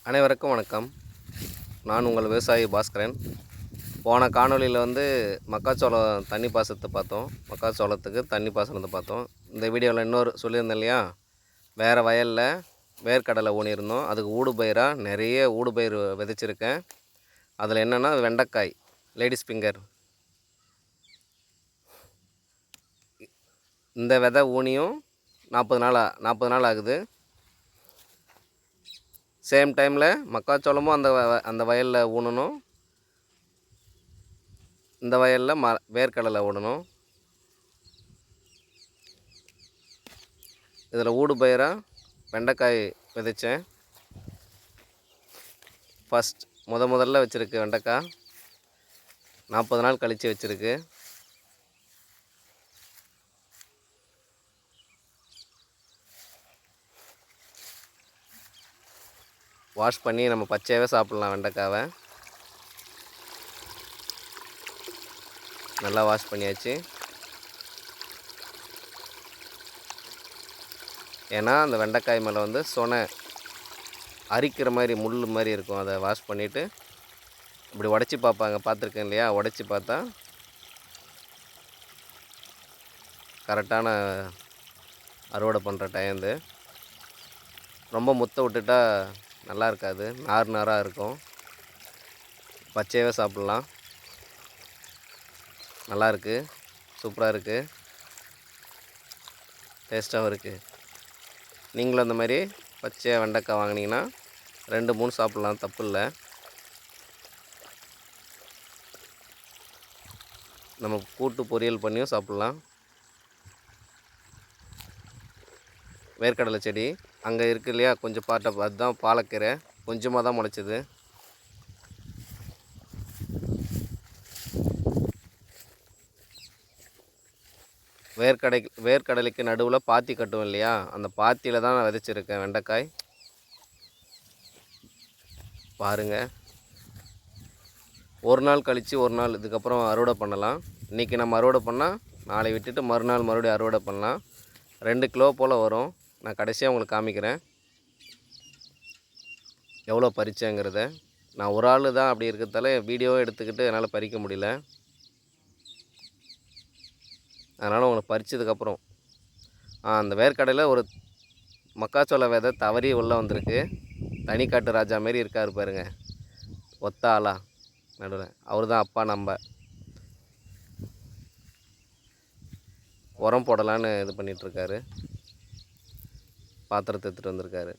அனைவருக்கும் வணக்கம். நான் உங்கள் விவசாயி பாஸ்கரன். போன காணொளியில் மக்காச்சோளம் தண்ணி பாசனத்தை பார்த்தோம். மக்காச்சோளத்துக்கு தண்ணி பாசனத்தை பார்த்தோம். இந்த வீடியோவில் இன்னொரு சொல்லியிருந்தேன் இல்லையா, வேறு வயலில் வேர்க்கடலை ஊனியிருந்தோம். அதுக்கு ஊடுபயிராக நிறைய ஊடுபயிர் விதைச்சிருக்கேன். அதில் என்னென்னா வெண்டைக்காய், லேடிஸ் ஃபிங்கர். இந்த விதை ஊனியும் 40 நாள் ஆகுது. சேம் டைமில் மக்காச்சோளமும் அந்த வயலில் ஊனணும், இந்த வயலில் வேர்க்கடலை ஊனணும். இதில் ஊடுபயிராக வெண்டைக்காய் விதைச்சேன். முதல்ல வச்சுருக்கு வெண்டைக்காய். 40 நாள் கழித்து வச்சுருக்கு. வாஷ் பண்ணி நம்ம பச்சையாகவே சாப்பிட்லாம். வெண்டைக்காவை நல்லா வாஷ் பண்ணியாச்சு. ஏன்னா அந்த வெண்டைக்காய் மேலே சொனை அரிக்கிற மாதிரி முள் மாதிரி இருக்கும். அதை வாஷ் பண்ணிவிட்டு இப்படி உடச்சி பார்த்துருக்கேன் இல்லையா, உடச்சி பார்த்தா கரெக்டான அறுவடை பண்ணுற டைம். ரொம்ப முத்த விட்டுட்டா நல்லா இருக்காது, நாராக இருக்கும். பச்சையாகவே சாப்பிட்லாம். நல்லா இருக்குது, சூப்பராக இருக்குது, டேஸ்ட்டாகவும் இருக்குது. நீங்களும் அந்த மாதிரி பச்சையாக வெண்டைக்காய் வாங்கினீங்கன்னா 2-3 சாப்பிட்லாம், தப்பு இல்லை. நம்ம கூட்டு பொரியல் பண்ணியும் சாப்பிட்லாம். வேர்க்கடலை செடி அங்கே இருக்குது இல்லையா, கொஞ்சம் அதுதான் பாலக்கீரை. கொஞ்சமாக தான் முளைச்சிது. வேர்க்கடலைக்கு நடுவில் பாத்தி கட்டும் இல்லையா, அந்த பாத்தியில் தான் நான் விதைச்சிருக்கேன் வெண்டைக்காய். பாருங்கள், ஒரு நாள் கழித்து ஒரு நாள் இதுக்கப்புறம் அறுவடை பண்ணலாம். இன்றைக்கி நம்ம அறுவடை பண்ணால் நாளை விட்டுட்டு மறுநாள் மறுபடியும் அறுவடை பண்ணலாம். 2 கிலோ போல் வரும். நான் கடைசியாக உங்களுக்கு காமிக்கிறேன் எவ்வளோ பறிச்சேங்கிறத. நான் ஒரு ஆள் தான் அப்படி இருக்கிறதால வீடியோவை எடுத்துக்கிட்டு என்னால் பறிக்க முடியல. அதனால் உங்களுக்கு பறித்ததுக்கப்புறம் அந்த வேர்க்கடையில் ஒரு மக்காச்சோள விதை தவறி உள்ளே வந்திருக்கு. தனிக்காட்டு ராஜா மாரி இருக்கார் பாருங்க, ஒத்த ஆளா நடுவில். அவர் தான் அப்பா. நம்ம உரம் போடலான்னு இது பண்ணிகிட்ருக்காரு. பாத்திரத்தை எடுத்துகிட்டு வந்திருக்காரு.